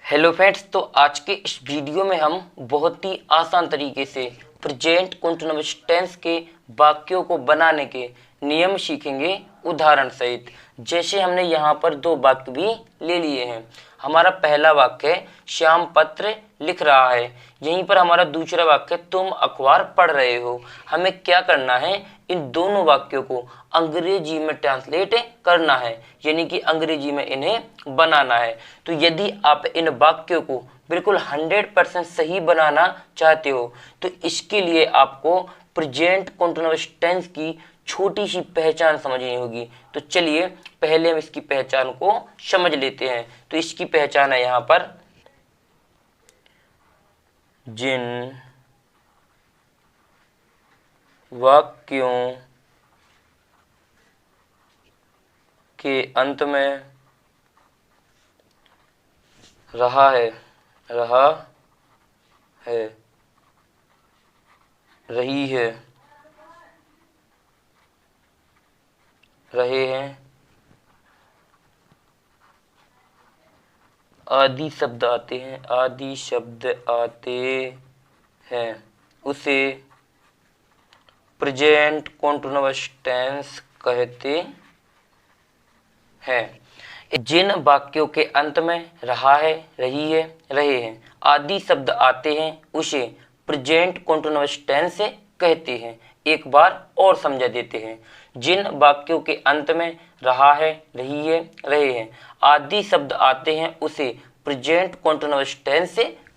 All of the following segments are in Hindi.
हेलो फ्रेंड्स, तो आज के इस वीडियो में हम बहुत ही आसान तरीके से प्रेजेंट कंटीन्यूअस टेंस के वाक्यों को बनाने के नियम सीखेंगे उदाहरण सहित। जैसे हमने यहाँ पर दो वाक्य भी ले लिए हैं। हमारा पहला वाक्य है श्याम पत्र लिख रहा है। यहीं पर हमारा दूसरा वाक्य तुम अखबार पढ़ रहे हो। हमें क्या करना है, इन दोनों वाक्यों को अंग्रेजी में ट्रांसलेट करना है, यानी कि अंग्रेजी में इन्हें बनाना है। तो यदि आप इन वाक्यों को बिल्कुल 100% सही बनाना चाहते हो तो इसके लिए आपको प्रेजेंट कंटीन्यूअस टेंस की छोटी सी पहचान समझनी होगी। तो चलिए पहले हम इसकी पहचान को समझ लेते हैं। तो इसकी पहचान है यहाँ पर, जिन वाक्यों के अंत में रहा है, रही है, रहे हैं आदि शब्द आते हैं, उसे प्रेजेंट कंटीन्यूअस टेंस कहते हैं। जिन वाक्यों के अंत में रहा है, रही है, रहे हैं आदि शब्द आते हैं उसे प्रेजेंट कंटीन्यूअस टेंस कहते हैं। एक बार और समझा देते हैं। जिन वाक्यों के अंत में रहा है, रही है, रहे हैं आदि शब्द आते हैं उसे प्रेजेंट कंटीन्यूअस टेंस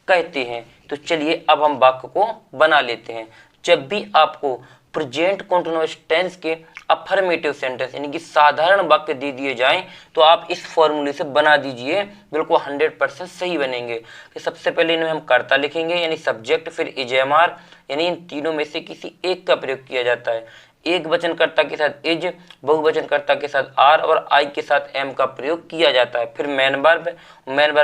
कहते हैं। तो चलिए अब हम वाक्य को बना लेते हैं। जब भी आपको प्रेजेंट कंटीन्यूअस टेंस के अफर्मेटिव सेंटेंस यानी कि साधारण वाक्य दे दिए जाएं तो आप इस फॉर्मूले से बना दीजिए, बिल्कुल 100% सही बनेंगे। कि सबसे पहले इनमें हम कर्ता लिखेंगे यानी सब्जेक्ट, फिर इजेमार यानी इन तीनों में से किसी एक का प्रयोग किया जाता है। एक वचन कर्ता के साथ इज, बहुवचन कर्ता के साथ आर और आई के साथ एम का प्रयोग किया जाता है। फिर मेन वर्ब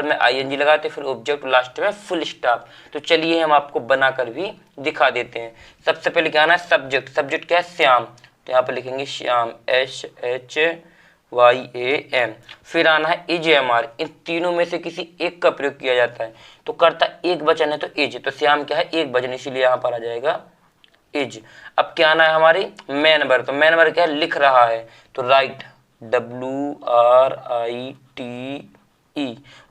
में आईएनजी लगाते, फिर ऑब्जेक्ट, लास्ट में फुल स्टॉप। तो चलिए हम आपको बनाकर भी दिखा देते हैं। सबसे पहले क्या आना है, सब्जेक्ट क्या है, श्याम। तो यहाँ पर लिखेंगे श्याम, SHYAM। फिर आना है इजेएमआर, इन तीनों में से किसी एक का प्रयोग किया जाता है। तो कर्ता एक वचन है तो इज, तो श्याम क्या है, एक वचन, इसीलिए यहाँ पर आ जाएगा इज। अब क्या आना है हमारी मेन वर्ब। तो मेन वर्ब क्या है, लिख रहा है, तो राइट, WRITE।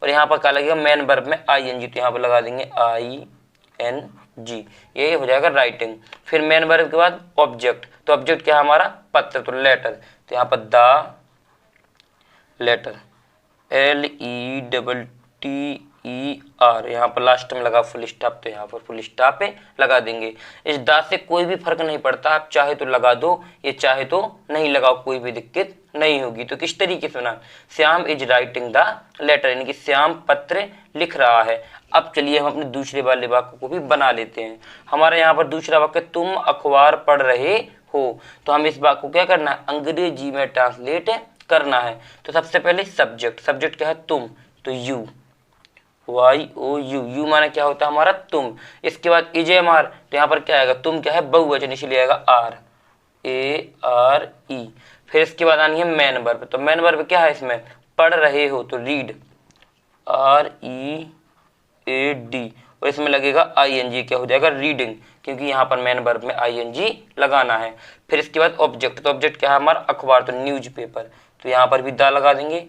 और यहाँ पर क्या लगेगा, मेन वर्ब में ING, तो यहाँ पर लगा देंगे ING, ये हो जाएगा राइटिंग। फिर मेन वर्ब के बाद ऑब्जेक्ट, तो ऑब्जेक्ट क्या है हमारा, पत्र, तो लेटर, तो यहाँ पर द लेटर, LETTER, यहाँ पर लास्ट में लगा फुल स्टॉप, तो यहाँ पर फुल स्टॉप लगा देंगे। इस दा से कोई भी फर्क नहीं पड़ता, आप चाहे तो लगा दो, ये चाहे तो नहीं लगाओ, कोई भी दिक्कत नहीं होगी। तो किस तरीके से ना, Shyam is writing the letter, यानी कि श्याम पत्र लिख रहा है। अब चलिए हम अपने दूसरे वाले वाक्य को भी बना लेते हैं। हमारा यहाँ पर दूसरा वाक्य तुम अखबार पढ़ रहे हो। तो हम इस वाक्य को क्या करना है, अंग्रेजी में ट्रांसलेट करना है। तो सबसे पहले सब्जेक्ट क्या है, तुम, तो यू, YOU माने क्या होता है हमारा तुम। इसके बाद इजेएमआर, तो यहाँ पर क्या आएगा, तुम क्या है बहुवचन, इसलिए आएगा RARE। फिर इसके बाद आनी है मेन वर्ब। तो मेन वर्ब क्या है इसमें, पढ़ रहे हो, तो रीड, READ। और इसमें लगेगा ING, क्या हो जाएगा, रीडिंग, क्योंकि यहाँ पर मेन वर्ब में ING लगाना है। फिर इसके बाद ऑब्जेक्ट, तो ऑब्जेक्ट क्या है हमारा अखबार, तो न्यूज पेपर, तो यहाँ पर भी दा लगा देंगे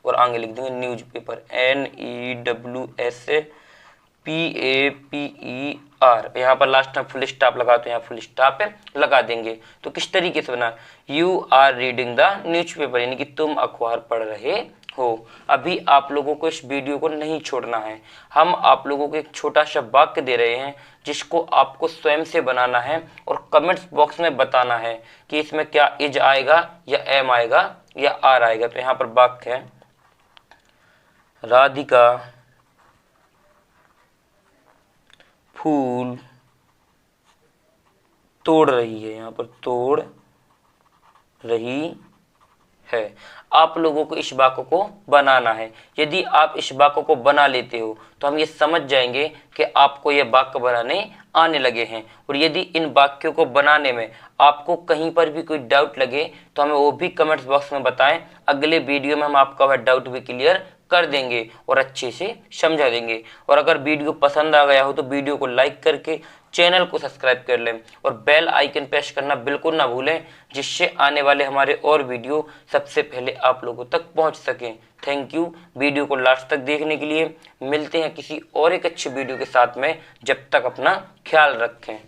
और आगे लिख देंगे न्यूज पेपर, NEWSPAPER। यहाँ पर लास्ट में फुल स्टॉप लगा, तो यहाँ फुल स्टॉप लगा देंगे। तो किस तरीके से बना, you are reading the newspaper, यानी कि तुम अखबार पढ़ रहे हो। अभी आप लोगों को इस वीडियो को नहीं छोड़ना है। हम आप लोगों को एक छोटा सा वाक्य दे रहे हैं जिसको आपको स्वयं से बनाना है और कमेंट्स बॉक्स में बताना है कि इसमें क्या इज आएगा या एम आएगा या आर आएगा। तो यहाँ पर वाक्य है, राधिका फूल तोड़ रही है, यहाँ पर तोड़ रही है। आप लोगों को इस वाक्य को बनाना है। यदि आप इस वाक्य को बना लेते हो तो हम ये समझ जाएंगे कि आपको ये वाक्य बनाने आने लगे हैं। और यदि इन वाक्यों को बनाने में आपको कहीं पर भी कोई डाउट लगे तो हमें वो भी कमेंट्स बॉक्स में बताएं। अगले वीडियो में हम आपका वह डाउट भी क्लियर कर देंगे और अच्छे से समझा देंगे। और अगर वीडियो पसंद आ गया हो तो वीडियो को लाइक करके चैनल को सब्सक्राइब कर लें और बेल आइकन प्रेस करना बिल्कुल ना भूलें, जिससे आने वाले हमारे और वीडियो सबसे पहले आप लोगों तक पहुंच सकें। थैंक यू वीडियो को लास्ट तक देखने के लिए। मिलते हैं किसी और एक अच्छे वीडियो के साथ में, जब तक अपना ख्याल रखें।